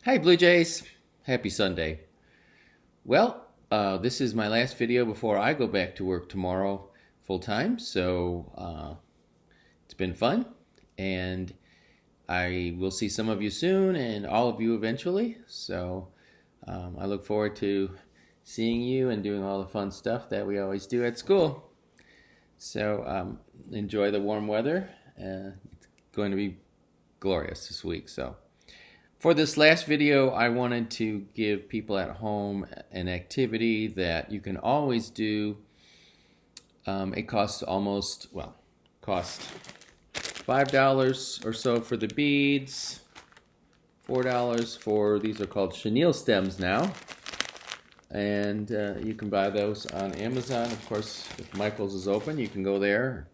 Hi, Blue Jays. Happy Sunday. Well, this is my last video before I go back to work tomorrow full time. So it's been fun, and I will see some of you soon and all of you eventually. So I look forward to seeing you and doing all the fun stuff that we always do at school. So enjoy the warm weather. It's going to be glorious this week. So. For this last video, I wanted to give people at home an activity that you can always do. It costs costs $5 or so for the beads, $4 for, these are called chenille stems now. And you can buy those on Amazon. Of course, if Michael's is open, you can go there, or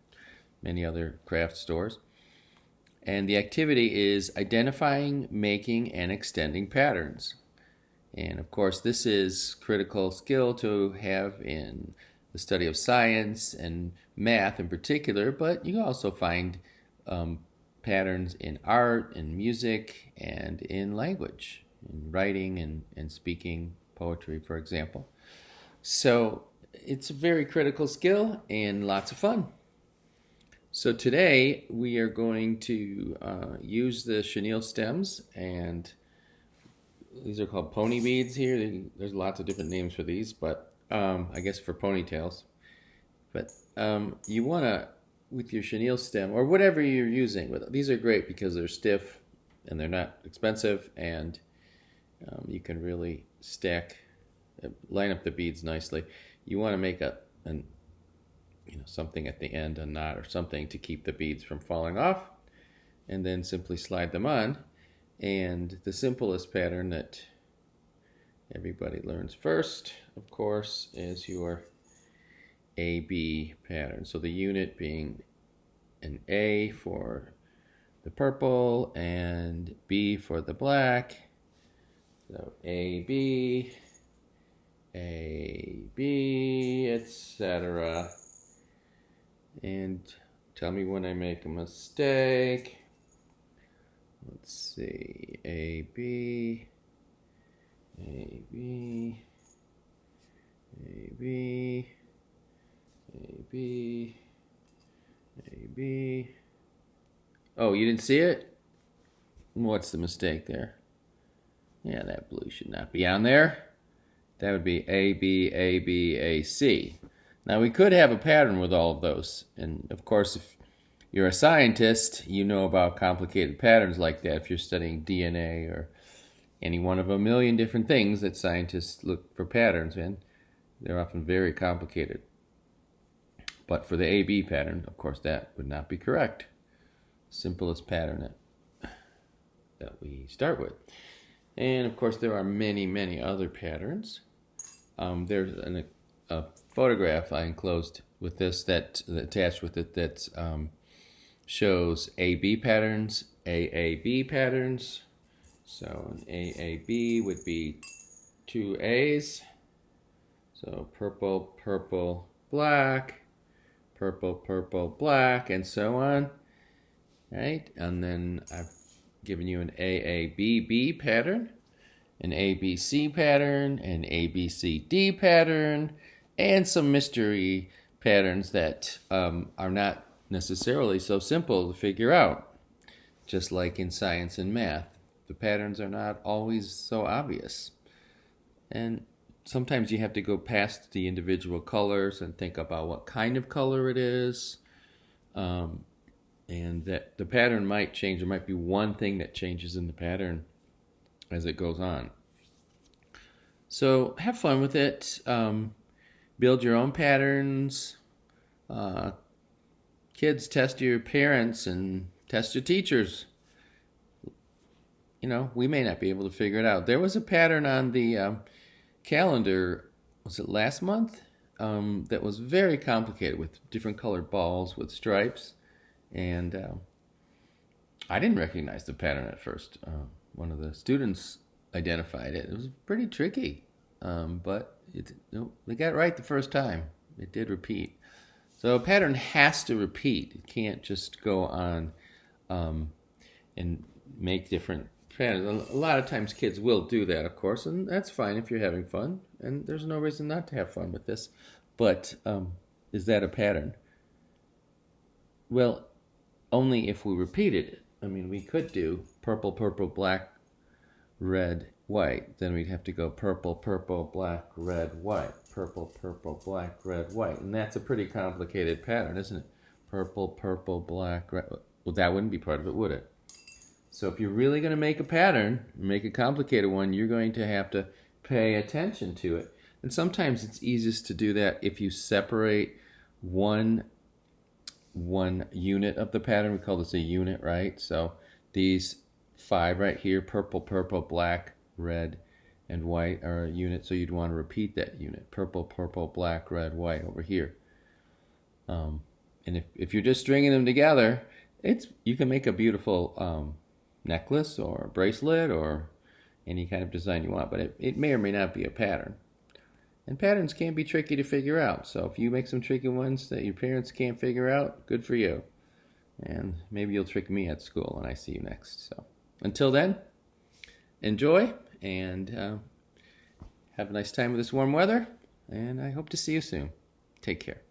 many other craft stores. And the activity is identifying, making, and extending patterns. And of course, this is critical skill to have in the study of science and math in particular, but you can also find patterns in art, in music, and in language, in writing and speaking, poetry, for example. So it's a very critical skill and lots of fun. So today we are going to use the chenille stems, and these are called pony beads here. There's lots of different names for these, but I guess for ponytails. But you want to, with your chenille stem, or whatever you're using, these are great because they're stiff and they're not expensive, and you can really line up the beads nicely. You want to make something at the end, a knot or something to keep the beads from falling off, and then simply slide them on. And the simplest pattern that everybody learns first, of course, is your AB pattern. So the unit being an A for the purple and B for the black. So AB, AB, etc. And tell me when I make a mistake. Let's see, A, B, A, B, A, B, A, B, A, B. Oh, you didn't see it? What's the mistake there? Yeah, that blue should not be on there. That would be A, B, A, B, A, C. Now, we could have a pattern with all of those. And, of course, if you're a scientist, you know about complicated patterns like that. If you're studying DNA or any one of a million different things that scientists look for patterns in, they're often very complicated. But for the AB pattern, of course, that would not be correct. Simplest pattern that we start with. And, of course, there are many, many other patterns. There's a photograph I enclosed with this that attached with it that shows AB patterns, AAB patterns. So an AAB would be two A's. So purple, purple, black, purple, purple, black, and so on. Right? And then I've given you an AABB pattern, an ABC pattern, an ABCD pattern, and some mystery patterns that are not necessarily so simple to figure out. Just like in science and math, the patterns are not always so obvious. And sometimes you have to go past the individual colors and think about what kind of color it is. And that the pattern might change. There might be one thing that changes in the pattern as it goes on. So have fun with it. Build your own patterns. Kids, test your parents and test your teachers. We may not be able to figure it out. There was a pattern on the calendar, was it last month? That was very complicated with different colored balls with stripes. And I didn't recognize the pattern at first. One of the students identified it. It was pretty tricky, but they got it right the first time. It did repeat. So a pattern has to repeat. It can't just go on and make different patterns. A lot of times kids will do that, of course, and that's fine if you're having fun. And there's no reason not to have fun with this. But is that a pattern? Well, only if we repeated it. I mean, we could do purple, purple, black, red, white. Then we'd have to go purple, purple, black, red, white. Purple, purple, black, red, white. And that's a pretty complicated pattern, isn't it? Purple, purple, black, red. Well, that wouldn't be part of it, would it? So if you're really going to make a pattern, make a complicated one, you're going to have to pay attention to it. And sometimes it's easiest to do that if you separate one unit of the pattern. We call this a unit, right? So these 5 right here, purple, purple, black, red, and white are a unit. So you'd want to repeat that unit. Purple, purple, black, red, white over here. And if you're just stringing them together, you can make a beautiful necklace or bracelet or any kind of design you want, but it may or may not be a pattern. And patterns can be tricky to figure out, so if you make some tricky ones that your parents can't figure out, good for you. And maybe you'll trick me at school when I see you next. So until then, enjoy and have a nice time with this warm weather, and I hope to see you soon. Take care.